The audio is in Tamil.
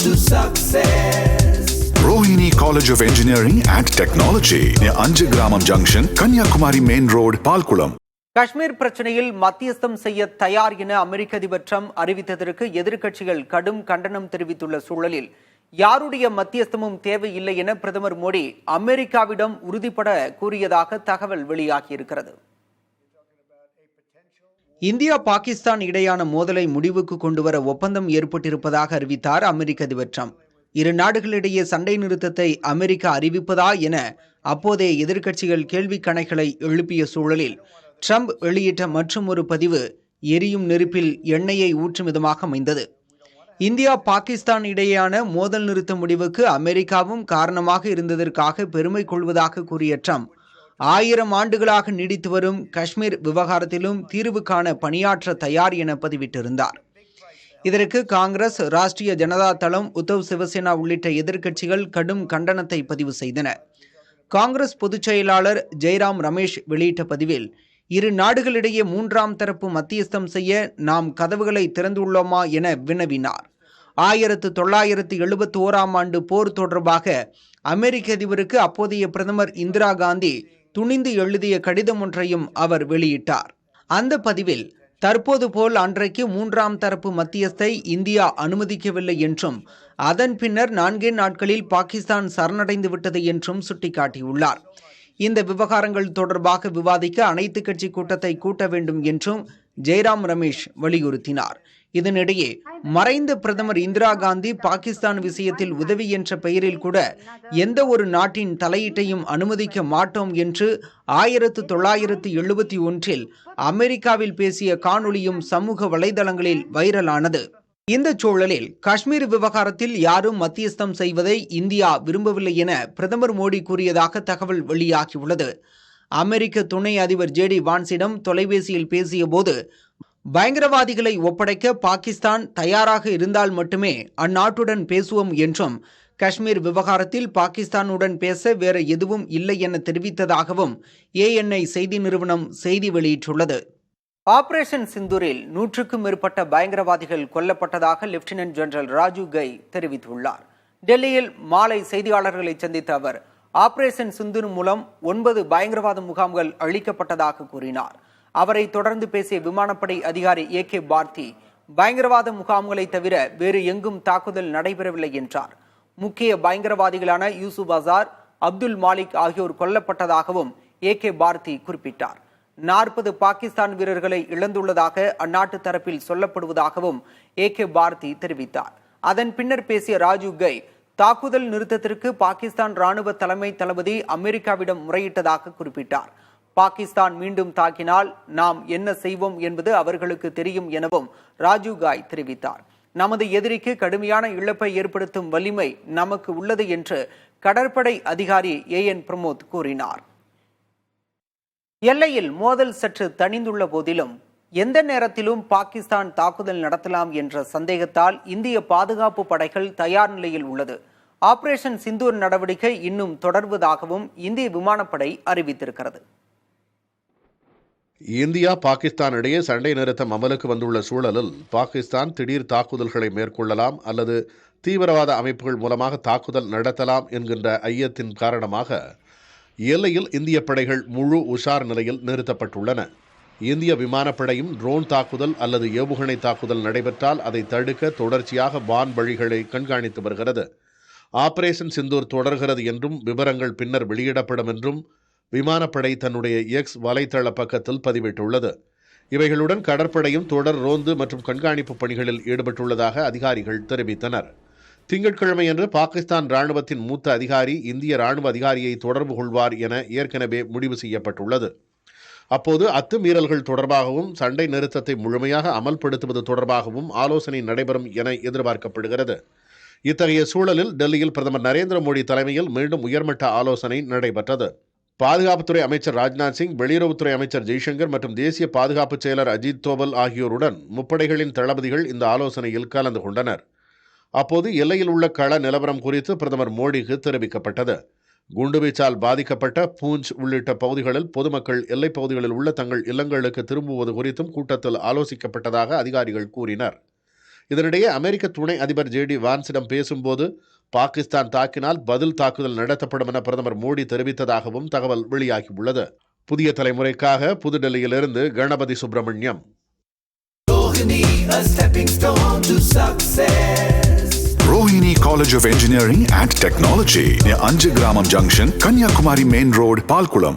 to success. Rohini College of Engineering and Technology near Anjagramam Junction, Kanyakumari Main Road, Palkulam. Kashmir பிரச்சனையில் மத்தியஸ்தம் செய்ய தயார் என அமெரிக்க அதிபர் ட்ரம்ப் அறிவித்ததற்கு எதிர்க்கட்சிகள் கடும் கண்டனம் தெரிவித்துள்ள சூழலில் யாருடைய மத்தியஸ்தமும் தேவையில்லை என பிரதமர் மோடி அமெரிக்காவிடம் உறுதிபட கூறியதாக தகவல் வெளியாகியிருக்கிறது. இந்தியா பாகிஸ்தான் இடையான மோதலை முடிவுக்கு கொண்டுவர ஒப்பந்தம் ஏற்பட்டிருப்பதாக அறிவித்தார் அமெரிக்க அதிபர் ட்ரம்ப். இரு நாடுகளிடையே சண்டை நிறுத்தத்தை அமெரிக்கா அறிவிப்பதா என அப்போதைய எதிர்க்கட்சிகள் கேள்வி கணைகளை எழுப்பிய சூழலில் ட்ரம்ப் வெளியிட்ட மற்றும் ஒரு பதிவு எரியும் நெருப்பில் எண்ணெயை ஊற்றும் விதமாக அமைந்தது. இந்தியா பாகிஸ்தான் இடையேயான மோதல் நிறுத்த முடிவுக்கு அமெரிக்காவும் காரணமாக இருந்ததற்காக பெருமை கொள்வதாக கூறிய ட்ரம்ப் 1000 ஆண்டுகளாக நீடித்து வரும் காஷ்மீர் விவகாரத்திலும் தீர்வு காண பணியாற்ற தயார் என பதிவிட்டிருந்தார். இதற்கு காங்கிரஸ், ராஷ்டிரிய ஜனதா தளம், உத்தவ் சிவசேனா உள்ளிட்ட எதிர்க்கட்சிகள் கடும் கண்டனத்தை பதிவு செய்தன. காங்கிரஸ் பொதுச் செயலாளர் ஜெய்ராம் ரமேஷ் வெளியிட்ட பதிவில் இரு நாடுகளிடையே 3ஆம் தரப்பு மத்தியஸ்தம் செய்ய நாம் கதவுகளை திறந்துள்ளோமா என வினவினார். 1971ஆம் ஆண்டு போர் தொடர்பாக அமெரிக்க அதிபருக்கு அப்போதைய பிரதமர் இந்திரா காந்தி துணிந்து எழுதிய கடிதம் ஒன்றையும் அவர் வெளியிட்டார். அந்த பதிவில் தற்போது போல் அன்றைக்கு 3ஆம் தரப்பு மத்தியஸ்தை இந்தியா அனுமதிக்கவில்லை என்றும் அதன் பின்னர் 4 நாட்களில் பாகிஸ்தான் சரணடைந்து விட்டது என்றும் சுட்டிக்காட்டியுள்ளார். இந்த விவகாரங்கள் தொடர்பாக விவாதிக்க அனைத்து கட்சி கூட்டத்தை கூட்ட வேண்டும் என்றும் ஜெய்ராம் ரமேஷ் வலியுறுத்தினார். இதனிடையே மறைந்த பிரதமர் இந்திரா காந்தி பாகிஸ்தான் விஷயத்தில் உதவி என்ற பெயரில் கூட எந்த ஒரு நாட்டின் தலையீட்டையும் அனுமதிக்க மாட்டோம் என்று 1971 அமெரிக்காவில் பேசிய காணொளியும் சமூக வலைதளங்களில் வைரலானது. இந்த சூழலில் காஷ்மீர் விவகாரத்தில் யாரும் மத்தியஸ்தம் செய்வதை இந்தியா விரும்பவில்லை என பிரதமர் மோடி கூறியதாக தகவல் வெளியாகியுள்ளது. அமெரிக்க துணை அதிபர் ஜேடி வான்ஸிடம் தொலைபேசியில் பேசிய போது பயங்கரவாதிகளை ஒப்படைக்க பாகிஸ்தான் தயாராக இருந்தால் மட்டுமே அந்நாட்டுடன் பேசுவோம் என்றும் காஷ்மீர் விவகாரத்தில் பாகிஸ்தானுடன் பேச வேற எதுவும் இல்லை என தெரிவித்ததாகவும் ANI செய்தி நிறுவனம் செய்தி வெளியிட்டுள்ளது. ஆபரேஷன் சிந்தூரில் 100க்கும் மேற்பட்ட பயங்கரவாதிகள் கொல்லப்பட்டதாக லெப்டினன்ட் ஜெனரல் ராஜீவ் கை தெரிவித்துள்ளார். டெல்லியில் மாலை செய்தியாளர்களை சந்தித்த அவர் ஆபரேஷன் சிந்தூர் மூலம் 9 பயங்கரவாத முகாம்கள் அழிக்கப்பட்டதாக கூறினார். அவரை தொடர்ந்து பேசிய விமானப்படை அதிகாரி AK பார்த்தி பயங்கரவாத முகாம்களை தவிர வேறு எங்கும் தாக்குதல் நடைபெறவில்லை என்றார். முக்கிய பயங்கரவாதிகளான யூசுப் அசார், அப்துல் மாலிக் ஆகியோர் கொல்லப்பட்டதாகவும் AK பார்த்தி குறிப்பிட்டார். 40 பாகிஸ்தான் வீரர்களை இழந்துள்ளதாக அந்நாட்டு தரப்பில் சொல்லப்படுவதாகவும் AK பார்த்தி தெரிவித்தார். அதன் பின்னர் பேசிய ராஜீவ் கை தாக்குதல் நிறுத்தத்திற்கு பாகிஸ்தான் ராணுவ தலைமை தளபதி அமெரிக்காவிடம் முறையிட்டதாக குறிப்பிட்டார். பாகிஸ்தான் மீண்டும் தாக்கினால் நாம் என்ன செய்வோம் என்பது அவர்களுக்கு தெரியும் எனவும் ராஜீவ் காய் தெரிவித்தார். நமது எதிரிக்கு கடுமையான இழப்பை ஏற்படுத்தும் வலிமை நமக்கு உள்ளது என்று கடற்படை அதிகாரி AN பிரமோத் கூறினார். எல்லையில் மோதல் சற்று தணிந்துள்ள போதிலும் எந்த நேரத்திலும் பாகிஸ்தான் தாக்குதல் நடத்தலாம் என்ற சந்தேகத்தால் இந்திய பாதுகாப்பு படைகள் தயார் நிலையில் உள்ளது. ஆபரேஷன் சிந்தூர் நடவடிக்கை இன்னும் தொடர்வதாகவும் இந்திய விமானப்படை அறிவித்திருக்கிறது. இந்தியா பாகிஸ்தான் இடையே சண்டை நிறுத்தம் அமலுக்கு வந்துள்ள சூழலில் பாகிஸ்தான் திடீர் தாக்குதல்களை மேற்கொள்ளலாம் அல்லது தீவிரவாத அமைப்புகள் மூலமாக தாக்குதல் நடத்தலாம் என்கின்ற ஐயத்தின் காரணமாக எல்லையில் இந்திய படைகள் முழு உஷார் நிலையில் நிறுத்தப்பட்டுள்ளன. இந்திய விமானப்படையும் ட்ரோன் தாக்குதல் அல்லது ஏவுகணை தாக்குதல் நடைபெற்றால் அதை தடுக்க தொடர்ச்சியாக வான் வழிகளை கண்காணித்து வருகிறது. ஆபரேஷன் சிந்தூர் தொடர்கிறது என்றும் விவரங்கள் பின்னர் வெளியிடப்படும் என்றும் விமானப்படை தன்னுடைய X வலைத்தள பக்கத்தில் பதிவிட்டுள்ளது. இவைகளுடன் கடற்படையும் தொடர் ரோந்து மற்றும் கண்காணிப்பு பணிகளில் ஈடுபட்டுள்ளதாக அதிகாரிகள் தெரிவித்தனர். திங்கட்கிழமையன்று பாகிஸ்தான் ராணுவத்தின் மூத்த அதிகாரி இந்திய ராணுவ அதிகாரியை தொடர்பு கொள்வார் என ஏற்கனவே முடிவு செய்யப்பட்டுள்ளது. அப்போது அத்துமீறல்கள் தொடர்பாகவும் சண்டை நிறுத்தத்தை முழுமையாக அமல்படுத்துவது தொடர்பாகவும் ஆலோசனை நடைபெறும் என எதிர்பார்க்கப்படுகிறது. இத்தகைய சூழலில் டெல்லியில் பிரதமர் நரேந்திர மோடி தலைமையில் மீண்டும் உயர்மட்ட ஆலோசனை நடைபெற்றது. பாதுகாப்புத்துறை அமைச்சர் ராஜ்நாத் சிங், வெளியுறவுத்துறை அமைச்சர் ஜெய்சங்கர் மற்றும் தேசிய பாதுகாப்பு செயலர் அஜித் தோவல் ஆகியோருடன் முப்படைகளின் தளபதிகள் இந்த ஆலோசனையில் கலந்து கொண்டனர். அப்போது எல்லையில் உள்ள கள நிலவரம் குறித்து பிரதமர் மோடிக்கு தெரிவிக்கப்பட்டது. குண்டுவீச்சால் பாதிக்கப்பட்ட பூஞ்ச் உள்ளிட்ட பகுதிகளில் பொதுமக்கள் எல்லைப் பகுதிகளில் உள்ள தங்கள் இல்லங்களுக்கு திரும்புவது குறித்தும் கூட்டத்தில் ஆலோசிக்கப்பட்டதாக அதிகாரிகள் கூறினர். இதனிடையே அமெரிக்க துணை அதிபர் ஜே.டி. வான்ஸிடம் பேசும்போது பாகிஸ்தான் தாக்கினால் பதில் தாக்குதல் நடத்தப்படும் என பிரதமர் மோடி தெரிவித்ததாகவும் தகவல் வெளியாகியுள்ளது. புதிய தலைமுறைக்காக புதுடெல்லியிலிருந்து Ganapathi Subramaniam. A stepping stone to success. Rohini College of Engineering and Technology near Anjagramam Junction, Kanyakumari Main Road, Palkulam.